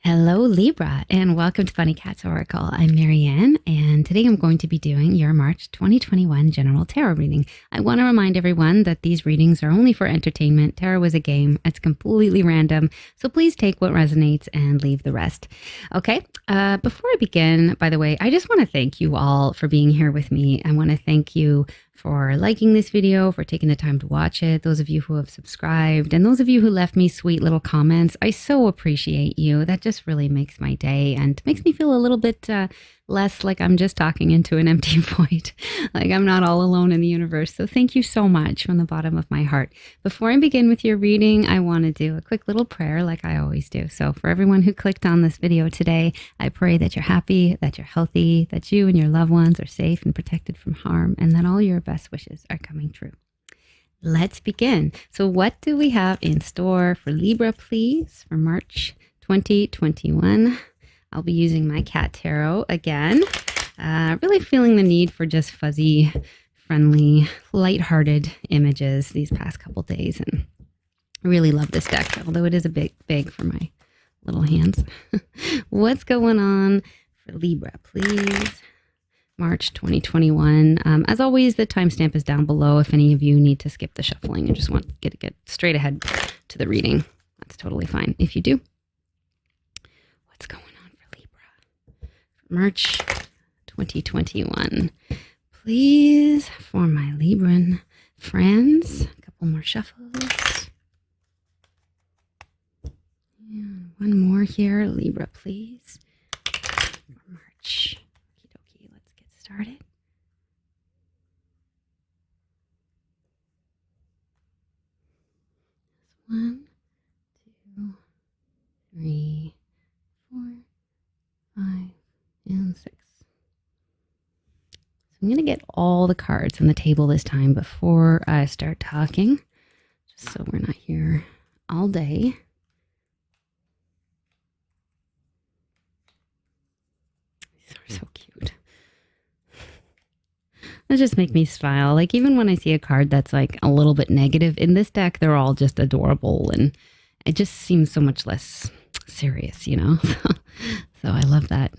Hello, Libra, and welcome to Funny Cats Oracle. I'm Marianne, and today I'm going to be doing your March 2021 General Tarot reading. I want to remind everyone that these readings are only for entertainment. Tarot is a game. It's completely random, so please take what resonates and leave the rest. Okay, before I begin, by the way, I just want to thank you all for being here with me. I want to thank you for liking this video, for taking the time to watch it, those of you who have subscribed, and those of you who left me sweet little comments. I so appreciate you. That just really makes my day and makes me feel a little bit less like I'm just talking into an empty void, like I'm not all alone in the universe. So thank you so much from the bottom of my heart. Before I begin with your reading, I want to do a quick little prayer like I always do. So for everyone who clicked on this video today, I pray that you're happy, that you're healthy, that you and your loved ones are safe and protected from harm, and that all your best wishes are coming true. Let's begin. So what do we have in store for Libra, please, for March 2021? I'll be using my cat tarot again. Really feeling the need for just fuzzy, friendly, lighthearted images these past couple days. And I really love this deck, although it is a bit big for my little hands. What's going on for Libra, please? March 2021. As always, the timestamp is down below if any of you need to skip the shuffling and just want to get straight ahead to the reading. That's totally fine if you do. What's going on for Libra? March 2021. Please, for my Libran friends, a couple more shuffles. And one more here. Libra, please. For March. Okie dokie, let's get started. One, two, three, 4, 5, and 6. So I'm going to get all the cards on the table this time before I start talking, just so we're not here all day. These are so cute. That just make me smile. Like even when I see a card that's like a little bit negative in this deck, they're all just adorable, and it just seems so much less serious, you know? So I love that.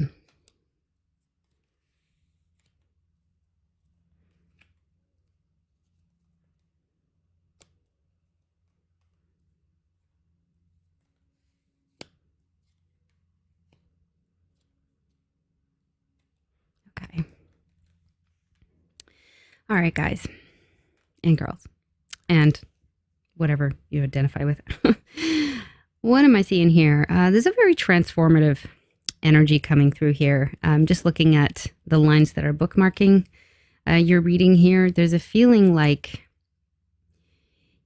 Okay. All right, guys and girls and whatever you identify with. What am I seeing here? There's a very transformative energy coming through here. Just looking at the lines that are bookmarking your reading here, there's a feeling like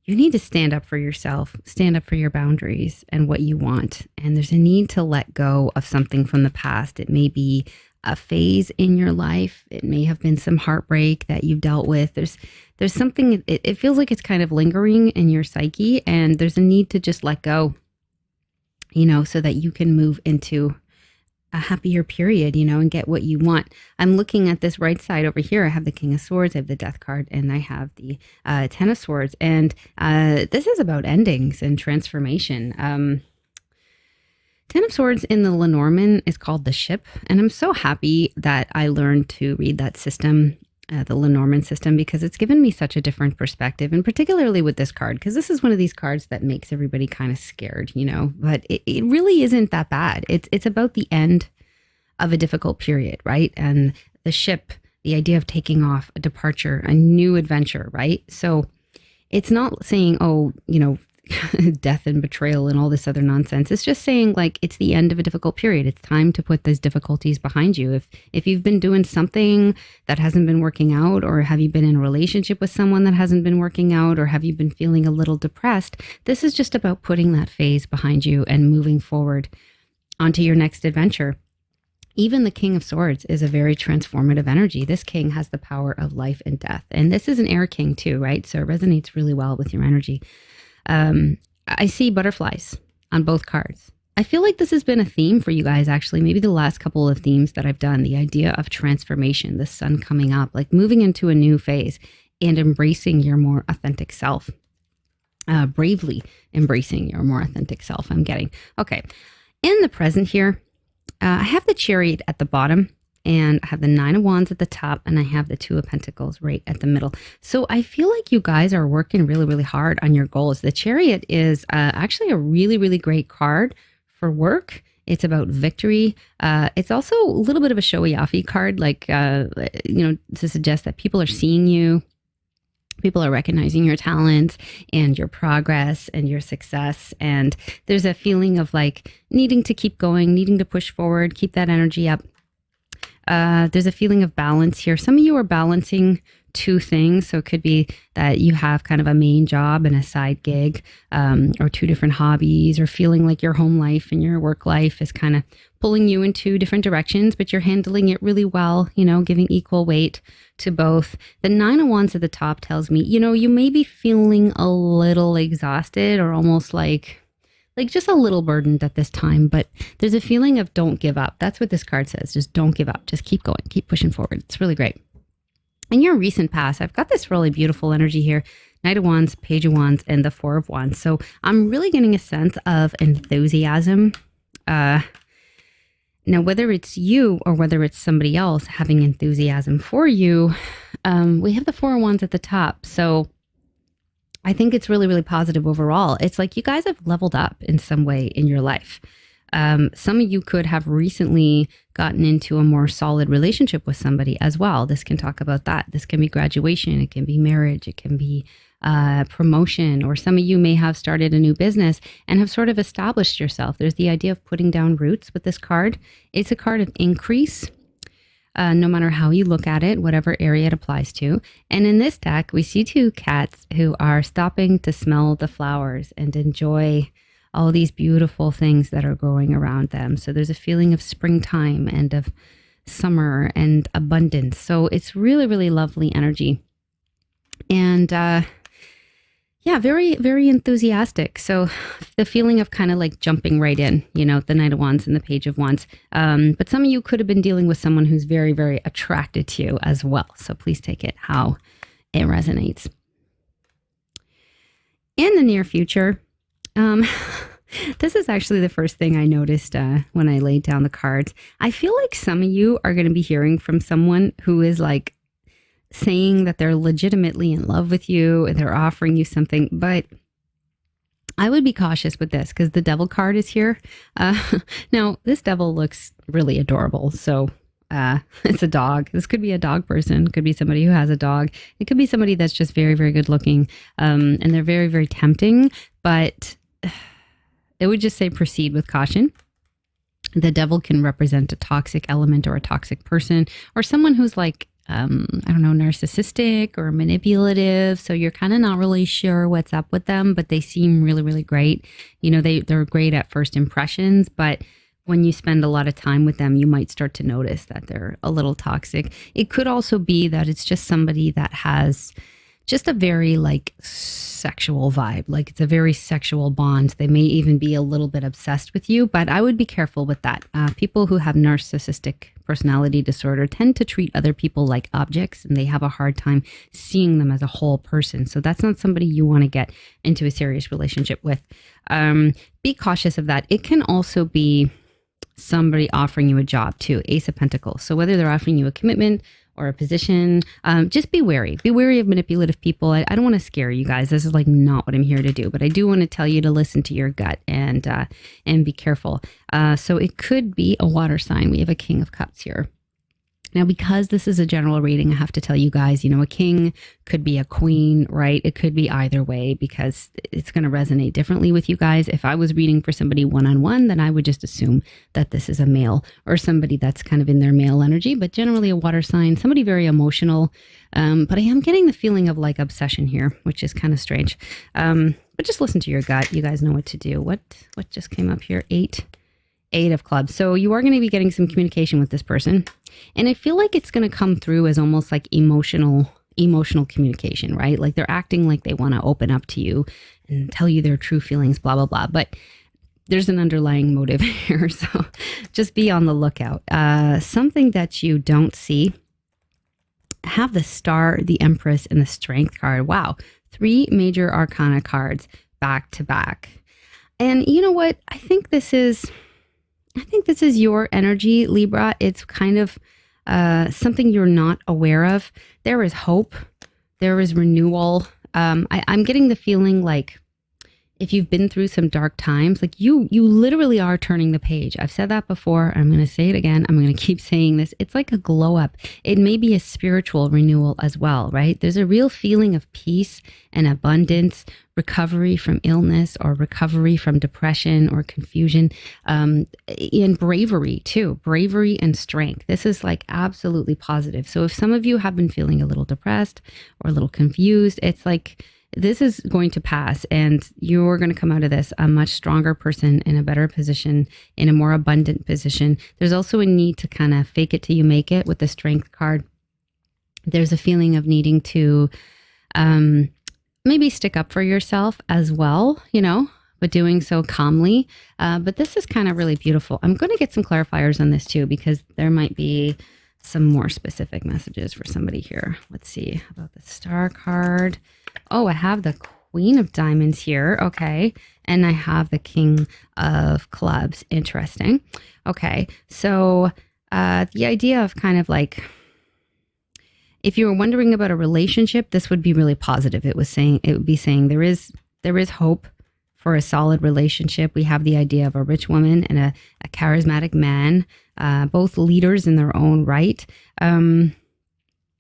you need to stand up for yourself, stand up for your boundaries and what you want. And there's a need to let go of something from the past. It may be a phase in your life. It may have been some heartbreak that you've dealt with. There's something, it feels like it's kind of lingering in your psyche, and there's a need to just let go, you know, so that you can move into a happier period, you know, and get what you want. I'm looking at this right side over here. I have the King of Swords, I have the Death card, and I have the Ten of Swords. And this is about endings and transformation. Ten of Swords in the Lenormand is called the Ship. And I'm so happy that I learned to read that system, the Lenormand system, because it's given me such a different perspective, and particularly with this card, because this is one of these cards that makes everybody kind of scared, you know, but it really isn't that bad. It's about the end of a difficult period, right? And the ship, the idea of taking off, a departure, a new adventure, right? So it's not saying, oh, you know, death and betrayal and all this other nonsense. It's just saying like it's the end of a difficult period. It's time to put those difficulties behind you. If you've been doing something that hasn't been working out, or have you been in a relationship with someone that hasn't been working out, or have you been feeling a little depressed, this is just about putting that phase behind you and moving forward onto your next adventure. Even the King of Swords is a very transformative energy. This king has the power of life and death. And this is an air king too, right? So it resonates really well with your energy. I see butterflies on both cards. I feel like this has been a theme for you guys, actually, maybe the last couple of themes that I've done, the idea of transformation, the sun coming up, like moving into a new phase and embracing your more authentic self, bravely embracing your more authentic self. I'm getting, okay. In the present here, I have the Chariot at the bottom, and I have the Nine of Wands at the top, and I have the Two of Pentacles right at the middle. So I feel like you guys are working really, really hard on your goals. The Chariot is actually a really, really great card for work. It's about victory. It's also a little bit of a showy-offy card, like, to suggest that people are seeing you. People are recognizing your talents and your progress and your success. And there's a feeling of like needing to keep going, needing to push forward, keep that energy up. There's a feeling of balance here. Some of you are balancing two things. So it could be that you have kind of a main job and a side gig, or two different hobbies, or feeling like your home life and your work life is kind of pulling you in two different directions, but you're handling it really well, giving equal weight to both. The Nine of Wands at the top tells me, you may be feeling a little exhausted or almost like just a little burdened at this time, but there's a feeling of don't give up. That's what this card says. Just don't give up. Just keep going, keep pushing forward. It's really great. In your recent past, I've got this really beautiful energy here. Knight of Wands, Page of Wands, and the Four of Wands. So I'm really getting a sense of enthusiasm. Now, whether it's you or whether it's somebody else having enthusiasm for you, we have the Four of Wands at the top. So I think it's really, really positive overall. It's like you guys have leveled up in some way in your life. Some of you could have recently gotten into a more solid relationship with somebody as well. This can talk about that. This can be graduation. It can be marriage. It can be promotion. Or some of you may have started a new business and have sort of established yourself. There's the idea of putting down roots with this card. It's a card of increase. No matter how you look at it, whatever area it applies to. And in this deck, we see two cats who are stopping to smell the flowers and enjoy all these beautiful things that are growing around them. So there's a feeling of springtime and of summer and abundance. So it's really, really lovely energy. And very, very enthusiastic. So the feeling of kind of like jumping right in, the Knight of Wands and the Page of Wands. But some of you could have been dealing with someone who's very, very attracted to you as well. So please take it how it resonates. In the near future, this is actually the first thing I noticed when I laid down the cards. I feel like some of you are going to be hearing from someone who is like saying that they're legitimately in love with you and they're offering you something, but I would be cautious with this because the Devil card is here. Now, this devil looks really adorable. So it's a dog. This could be a dog person. It could be somebody who has a dog. It could be somebody that's just very, very good looking. And they're very, very tempting, but it would just say proceed with caution. The devil can represent a toxic element or a toxic person or someone who's like, narcissistic or manipulative. So you're kind of not really sure what's up with them, but they seem really, really great. They're great at first impressions, but when you spend a lot of time with them, you might start to notice that they're a little toxic. It could also be that it's just somebody that has just a very like sexual vibe. Like it's a very sexual bond. They may even be a little bit obsessed with you, but I would be careful with that. People who have narcissistic personality disorder tend to treat other people like objects and they have a hard time seeing them as a whole person. So that's not somebody you want to get into a serious relationship with. Be cautious of that. It can also be somebody offering you a job too, Ace of Pentacles. So whether they're offering you a commitment or a position, just be wary. Be wary of manipulative people. I don't want to scare you guys. This is like not what I'm here to do, but I do want to tell you to listen to your gut and be careful. So it could be a water sign. We have a King of Cups here. Now, because this is a general reading, I have to tell you guys, a king could be a queen, right? It could be either way because it's going to resonate differently with you guys. If I was reading for somebody one-on-one, then I would just assume that this is a male or somebody that's kind of in their male energy, but generally a water sign, somebody very emotional. But I am getting the feeling of like obsession here, which is kind of strange. But just listen to your gut. You guys know what to do. What just came up here? Eight of clubs. So you are going to be getting some communication with this person. And I feel like it's going to come through as almost like emotional communication, right? Like they're acting like they want to open up to you and tell you their true feelings, blah, blah, blah. But there's an underlying motive here. So just be on the lookout. Something that you don't see. Have the Star, the Empress, and the Strength card. Wow. 3 major arcana cards back to back. And you know what? I think this is I think this is your energy, Libra. It's kind of something you're not aware of. There is hope. There is renewal. I'm getting the feeling like if you've been through some dark times, like you literally are turning the page. I've said that before. I'm going to say it again. I'm going to keep saying this. It's like a glow up. It may be a spiritual renewal as well, right? There's a real feeling of peace and abundance, recovery from illness or recovery from depression or confusion, and bravery too, bravery and strength. This is like absolutely positive. So if some of you have been feeling a little depressed or a little confused, it's like, this is going to pass and you're going to come out of this a much stronger person, in a better position, in a more abundant position. There's also a need to kind of fake it till you make it with the strength card. There's a feeling of needing to maybe stick up for yourself as well, but doing so calmly. But this is kind of really beautiful. I'm going to get some clarifiers on this too, because there might be some more specific messages for somebody here. Let's see about the Star card. Oh, I have the Queen of Diamonds here. Okay. And I have the King of Clubs. Interesting. Okay. So the idea of kind of like, if you were wondering about a relationship, this would be really positive. It would be saying there is hope for a solid relationship. We have the idea of a rich woman and a charismatic man, both leaders in their own right.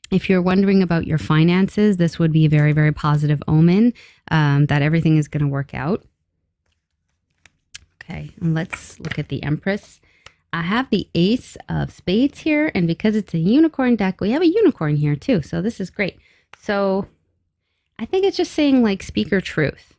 If you're wondering about your finances, this would be a very, very positive omen that everything is going to work out. Okay, and let's look at the Empress. I have the Ace of Spades here, and because it's a unicorn deck, we have a unicorn here too. So this is great. So I think it's just saying like speak your truth,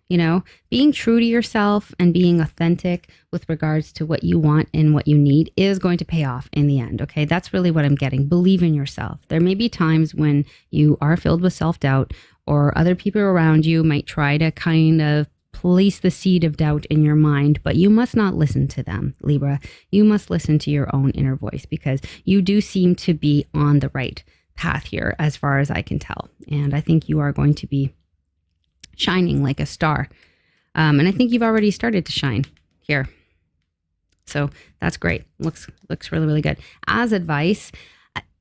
being true to yourself and being authentic with regards to what you want and what you need is going to pay off in the end. Okay. That's really what I'm getting. Believe in yourself. There may be times when you are filled with self-doubt or other people around you might try to kind of place the seed of doubt in your mind, but you must not listen to them, Libra. You must listen to your own inner voice because you do seem to be on the right path here as far as I can tell. And I think you are going to be shining like a star. And I think you've already started to shine here. So that's great. Looks really, really good. As advice,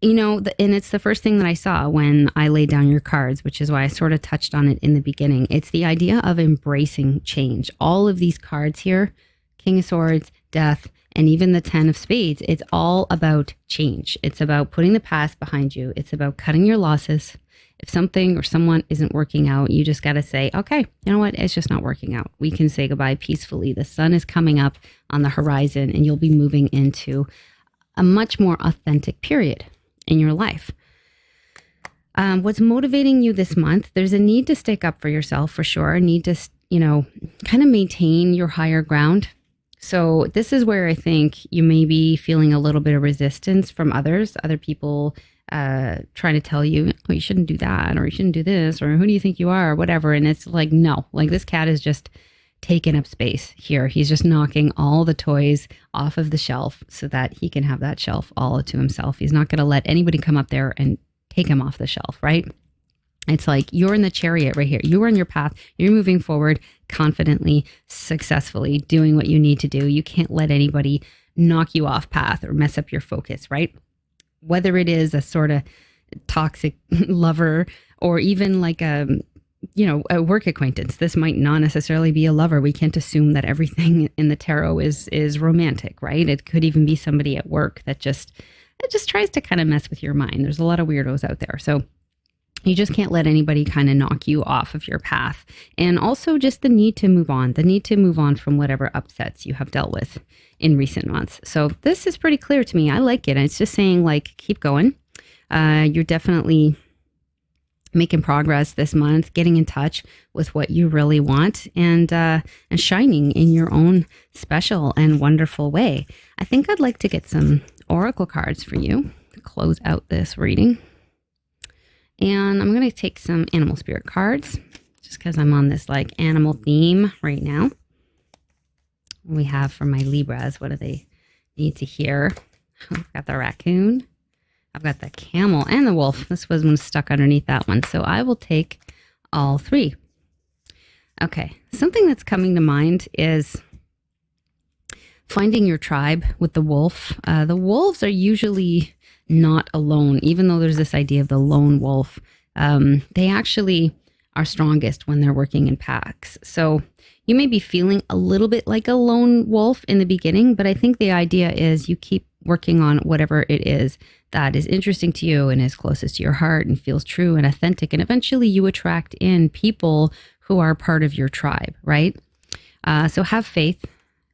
and it's the first thing that I saw when I laid down your cards, which is why I sort of touched on it in the beginning. It's the idea of embracing change. All of these cards here, King of Swords, Death, and even the 10 of Spades, it's all about change. It's about putting the past behind you. It's about cutting your losses. If something or someone isn't working out, you just got to say, okay, you know what? It's just not working out. We can say goodbye peacefully. The sun is coming up on the horizon and you'll be moving into a much more authentic period in your life. What's motivating you this month? There's a need to stick up for yourself for sure. A need to, kind of maintain your higher ground. So this is where I think you may be feeling a little bit of resistance from other people trying to tell you, oh, you shouldn't do that, or you shouldn't do this, or who do you think you are, or whatever. And it's like, no, like this cat is just taking up space here. He's just knocking all the toys off of the shelf so that he can have that shelf all to himself. He's not going to let anybody come up there and take him off the shelf, right? It's like you're in the chariot right here. You're on your path. You're moving forward confidently, successfully, doing what you need to do. You can't let anybody knock you off path or mess up your focus, right? Whether it is a sort of toxic lover or even like a work acquaintance. This might not necessarily be a lover. We can't assume that everything in the tarot is romantic, right? It could even be somebody at work that just tries to kind of mess with your mind. There's a lot of weirdos out there. So you just can't let anybody kind of knock you off of your path. And also just the need to move on from whatever upsets you have dealt with in recent months. So this is pretty clear to me. I like it. And it's just saying like, keep going. You're definitely making progress this month, getting in touch with what you really want and shining in your own special and wonderful way. I think I'd like to get some oracle cards for you to close out this reading. And I'm going to take some animal spirit cards just because I'm on this like animal theme right now. We have for my Libras, what do they need to hear? I've got the raccoon. I've got the camel and the wolf. This was one stuck underneath that one. So I will take all three. Okay. Something that's coming to mind is finding your tribe with the wolf. The wolves are usually not alone, even though there's this idea of the lone wolf. They actually are strongest when they're working in packs. So you may be feeling a little bit like a lone wolf in the beginning, but I think the idea is you keep working on whatever it is that is interesting to you and is closest to your heart and feels true and authentic. And eventually you attract in people who are part of your tribe, right? So have faith.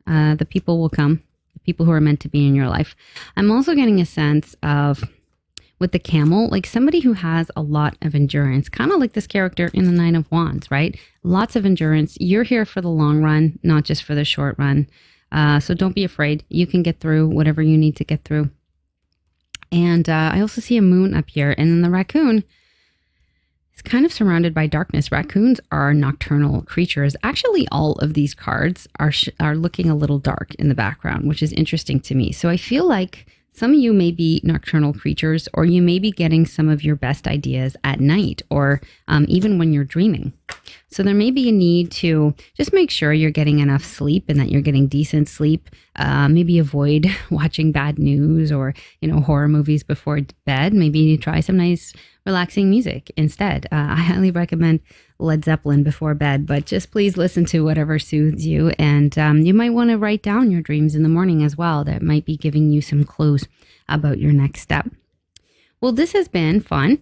The people will come, the people who are meant to be in your life. I'm also getting a sense of, with the camel, like somebody who has a lot of endurance, kind of like this character in the Nine of Wands, right? Lots of endurance. You're here for the long run, not just for the short run. So don't be afraid. You can get through whatever you need to get through. And I also see a moon up here. And then the raccoon is kind of surrounded by darkness. Raccoons are nocturnal creatures. Actually, all of these cards are looking a little dark in the background, which is interesting to me. So I feel like some of you may be nocturnal creatures, or you may be getting some of your best ideas at night, or even when you're dreaming. So there may be a need to just make sure you're getting enough sleep and that you're getting decent sleep. Maybe avoid watching bad news or, horror movies before bed. Maybe try some nice relaxing music instead. I highly recommend Led Zeppelin before bed, but just please listen to whatever soothes you. And you might want to write down your dreams in the morning as well. That might be giving you some clues about your next step. Well, this has been fun.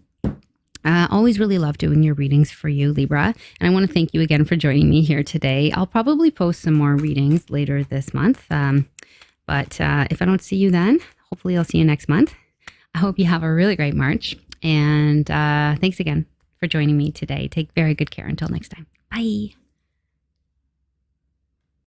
Always really love doing your readings for you, Libra. And I want to thank you again for joining me here today. I'll probably post some more readings later this month. But if I don't see you then, hopefully I'll see you next month. I hope you have a really great March. And thanks again for joining me today. Take very good care until next time. Bye.